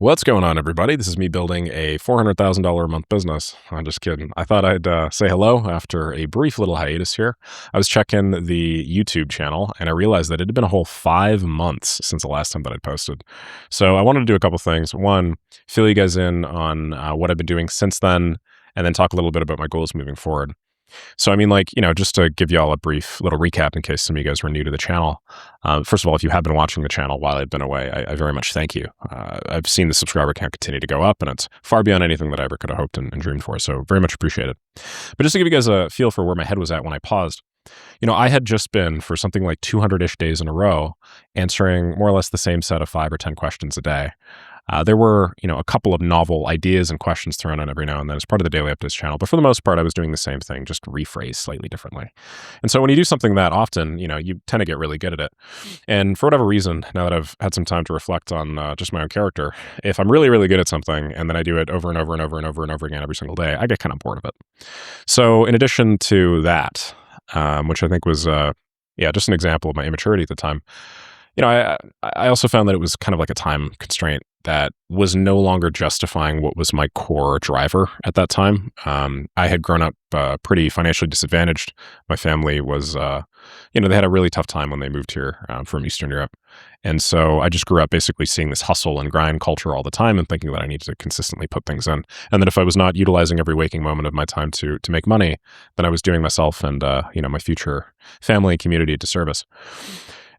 What's going on, everybody? This is me building a $400,000 a month business. I'm just kidding. I thought I'd say hello after a brief little hiatus here. I was checking the YouTube channel and I realized that it had been a whole 5 months since the last time that I'd posted. So I wanted to do a couple things. One, fill you guys in on what I've been doing since then, and then talk a little bit about my goals moving forward. So, I mean, like, just to give you all a brief little recap in case some of you guys were new to the channel. First of all, if you have been watching the channel while I've been away, I very much thank you. I've seen the subscriber count continue to go up, and it's far beyond anything that I ever could have hoped and dreamed for. So, very much appreciated. But just to give you guys a feel for where my head was at when I paused, I had just been for something like 200-ish days in a row answering more or less the same set of 5 or 10 questions a day. There were, a couple of novel ideas and questions thrown in every now and then as part of the Daily Updates channel, but for the most part, I was doing the same thing, just rephrased slightly differently. And so when you do something that often, you tend to get really good at it. And for whatever reason, now that I've had some time to reflect on just my own character, if I'm really, really good at something and then I do it over and over and over and over and over again every single day, I get kind of bored of it. So in addition to that, which I think was, just an example of my immaturity at the time, I also found that it was kind of like a time constraint that was no longer justifying what was my core driver at that time. I had grown up pretty financially disadvantaged. My family was, they had a really tough time when they moved here from Eastern Europe. And so I just grew up basically seeing this hustle and grind culture all the time and thinking that I needed to consistently put things in. And that if I was not utilizing every waking moment of my time to make money, then I was doing myself and, my future family and community a disservice.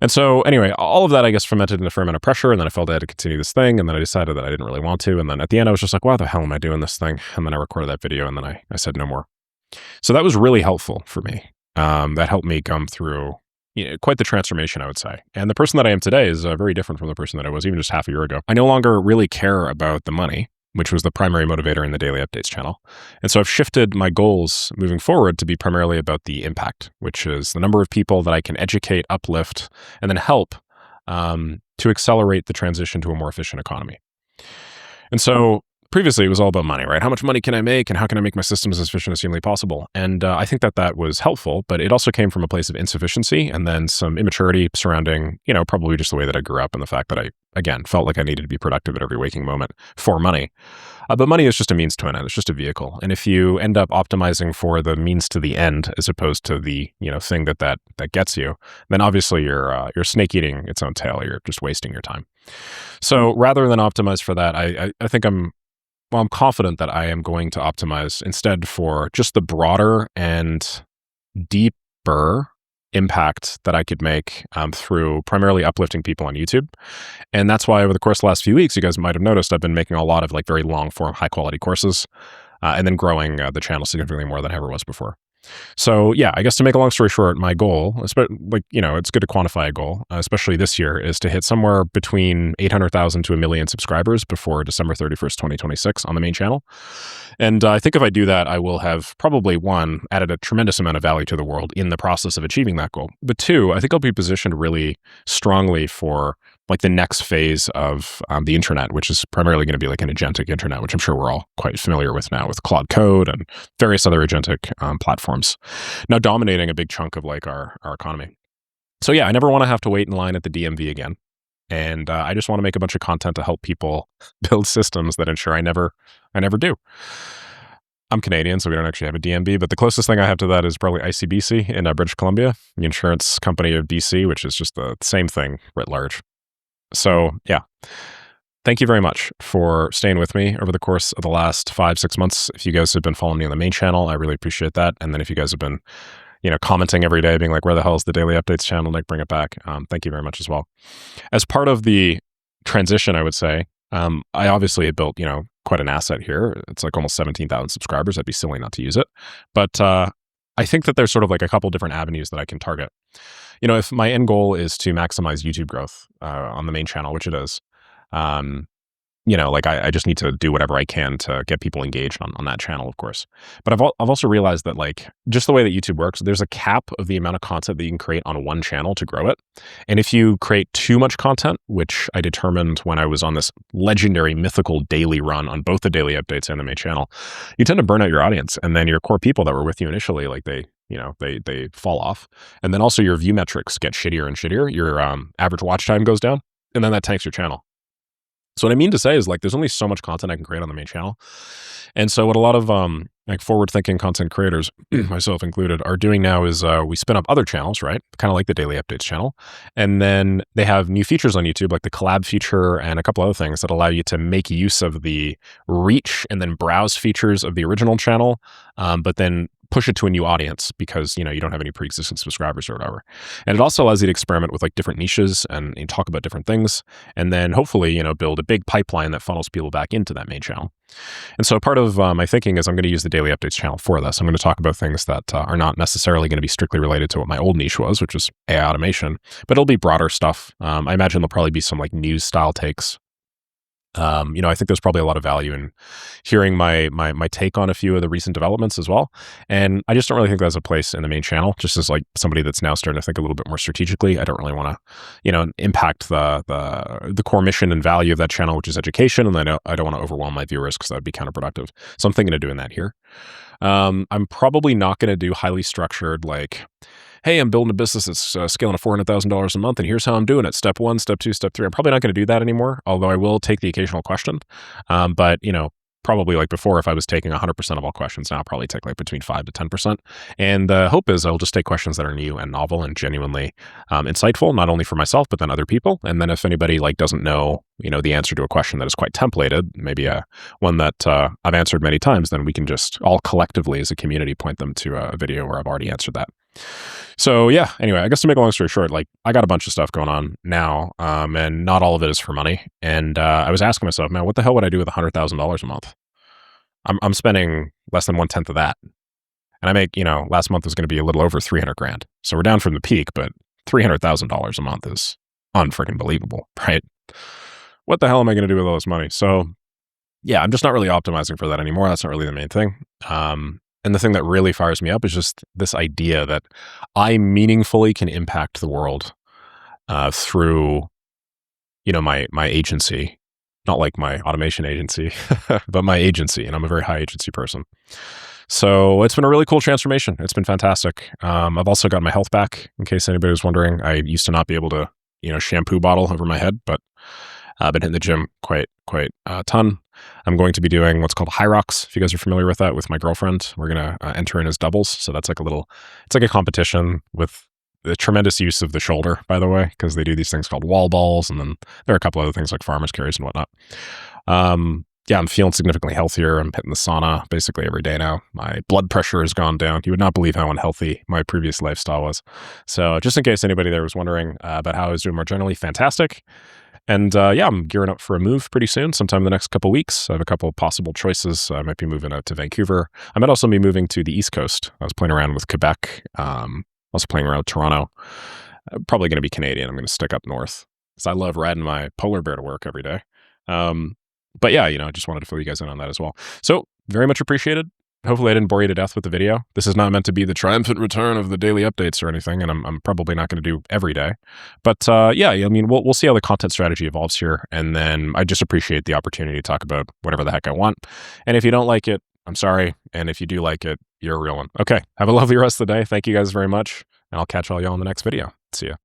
And so anyway, all of that, I guess, fermented in a fair amount of pressure. And then I felt I had to continue this thing. And then I decided that I didn't really want to. And then at the end, I was just like, why the hell am I doing this thing? And then I recorded that video and then I said no more. So that was really helpful for me. That helped me come through quite the transformation, I would say. And the person that I am today is very different from the person that I was even just half a year ago. I no longer really care about the money, which was the primary motivator in the Daily Updates channel. And so I've shifted my goals moving forward to be primarily about the impact, which is the number of people that I can educate, uplift, and then help to accelerate the transition to a more efficient economy. And so previously it was all about money, right? How much money can I make and how can I make my systems as efficient as humanly possible? And I think that was helpful, but it also came from a place of insufficiency and then some immaturity surrounding, probably just the way that I grew up and the fact that I, again, felt like I needed to be productive at every waking moment for money. But money is just a means to an end. It's just a vehicle. And if you end up optimizing for the means to the end, as opposed to the, thing that gets you, then obviously you're snake eating its own tail. You're just wasting your time. So rather than optimize for that, I think I'm confident that I am going to optimize instead for just the broader and deeper impact that I could make through primarily uplifting people on YouTube. And that's why over the course of the last few weeks, you guys might have noticed I've been making a lot of like very long form, high quality courses and then growing the channel significantly more than I ever was before. So yeah, I guess to make a long story short, my goal, it's good to quantify a goal, especially this year, is to hit somewhere between 800,000 to 1 million subscribers before December 31st, 2026 on the main channel. And I think if I do that, I will have probably, one, added a tremendous amount of value to the world in the process of achieving that goal. But two, I think I'll be positioned really strongly for like the next phase of the internet, which is primarily going to be like an agentic internet, which I'm sure we're all quite familiar with now with Claude Code and various other agentic platforms now dominating a big chunk of like our economy. So yeah, I never want to have to wait in line at the DMV again. And I just want to make a bunch of content to help people build systems that ensure I never do. I'm Canadian, so we don't actually have a DMV, but the closest thing I have to that is probably ICBC in British Columbia, the insurance company of BC, which is just the same thing writ large. So yeah, thank you very much for staying with me over the course of the last 5-6 months. If you guys have been following me on the main channel, I really appreciate that. And then if you guys have been, commenting every day, being like, where the hell is the Daily Updates channel? Like, bring it back. Thank you very much as well. As part of the transition, I would say, I obviously had built, quite an asset here. It's like almost 17,000 subscribers. I'd be silly not to use it. But I think that there's sort of like a couple different avenues that I can target. If my end goal is to maximize YouTube growth on the main channel, which it is, I just need to do whatever I can to get people engaged on that channel, of course. But I've also realized that like just the way that YouTube works, there's a cap of the amount of content that you can create on one channel to grow it. And if you create too much content, which I determined when I was on this legendary mythical daily run on both the Daily Updates and the main channel, you tend to burn out your audience. And then your core people that were with you initially, like they fall off. And then also your view metrics get shittier and shittier. Your average watch time goes down, and then that tanks your channel. So what I mean to say is, like, there's only so much content I can create on the main channel. And so what a lot of, like, forward-thinking content creators, myself included, are doing now is, we spin up other channels, right? Kinda like the Daily Updates channel. And then they have new features on YouTube, like the collab feature and a couple other things that allow you to make use of the reach and then browse features of the original channel, but then push it to a new audience because, you don't have any pre-existing subscribers or whatever. And it also allows you to experiment with, like, different niches and talk about different things, and then hopefully, build a big pipeline that funnels people back into that main channel. And so part of my thinking is I'm going to use the Daily Updates channel for this. I'm going to talk about things that are not necessarily going to be strictly related to what my old niche was, which was AI automation, but it'll be broader stuff. I imagine there'll probably be some, like, news style takes. I think there's probably a lot of value in hearing my take on a few of the recent developments as well. And I just don't really think there's a place in the main channel. Just as, like, somebody that's now starting to think a little bit more strategically, I don't really want to, impact the core mission and value of that channel, which is education. And I don't want to overwhelm my viewers because that would be counterproductive. So I'm thinking of doing that here. I'm probably not going to do highly structured, like, hey, I'm building a business that's scaling to $400,000 a month, and here's how I'm doing it. Step 1, step 2, step 3. I'm probably not going to do that anymore, although I will take the occasional question. But, probably like before, if I was taking 100% of all questions, now I'll probably take like between 5 to 10%. And the hope is I'll just take questions that are new and novel and genuinely insightful, not only for myself, but then other people. And then if anybody, like, doesn't know, the answer to a question that is quite templated, maybe one that I've answered many times, then we can just all collectively as a community point them to a video where I've already answered that. So yeah, anyway, I guess to make a long story short, like, I got a bunch of stuff going on now, and not all of it is for money. And I was asking myself, man, what the hell would I do with $100,000 a month? I'm spending less than 1/10 of that. And I make, last month was going to be a little over 300 grand. So we're down from the peak, but $300,000 a month is unfreaking believable, right? What the hell am I going to do with all this money? So yeah, I'm just not really optimizing for that anymore. That's not really the main thing. And the thing that really fires me up is just this idea that I meaningfully can impact the world through, my agency, not like my automation agency, but my agency. And I'm a very high agency person. So it's been a really cool transformation. It's been fantastic. I've also got my health back, in case anybody was wondering. I used to not be able to, shampoo bottle over my head, but I've been hitting the gym quite a ton. I'm going to be doing what's called high rocks, if you guys are familiar with that, with my girlfriend. We're going to enter in as doubles. So that's like it's like a competition with the tremendous use of the shoulder, by the way, because they do these things called wall balls. And then there are a couple other things like farmer's carries and whatnot. Yeah, I'm feeling significantly healthier. I'm hitting the sauna basically every day now. My blood pressure has gone down. You would not believe how unhealthy my previous lifestyle was. So just in case anybody there was wondering about how I was doing more generally, fantastic. And yeah, I'm gearing up for a move pretty soon, sometime in the next couple weeks. I have a couple of possible choices. I might be moving out to Vancouver. I might also be moving to the East Coast. I was playing around with Quebec, also playing around with Toronto. Probably going to be Canadian. I'm going to stick up north because I love riding my polar bear to work every day. But yeah, I just wanted to fill you guys in on that as well. So very much appreciated. Hopefully I didn't bore you to death with the video. This is not meant to be the triumphant return of the daily updates or anything, and I'm probably not going to do every day. But yeah, I mean, we'll see how the content strategy evolves here, and then I just appreciate the opportunity to talk about whatever the heck I want. And if you don't like it, I'm sorry. And if you do like it, you're a real one. Okay, have a lovely rest of the day. Thank you guys very much, and I'll catch all y'all in the next video. See ya.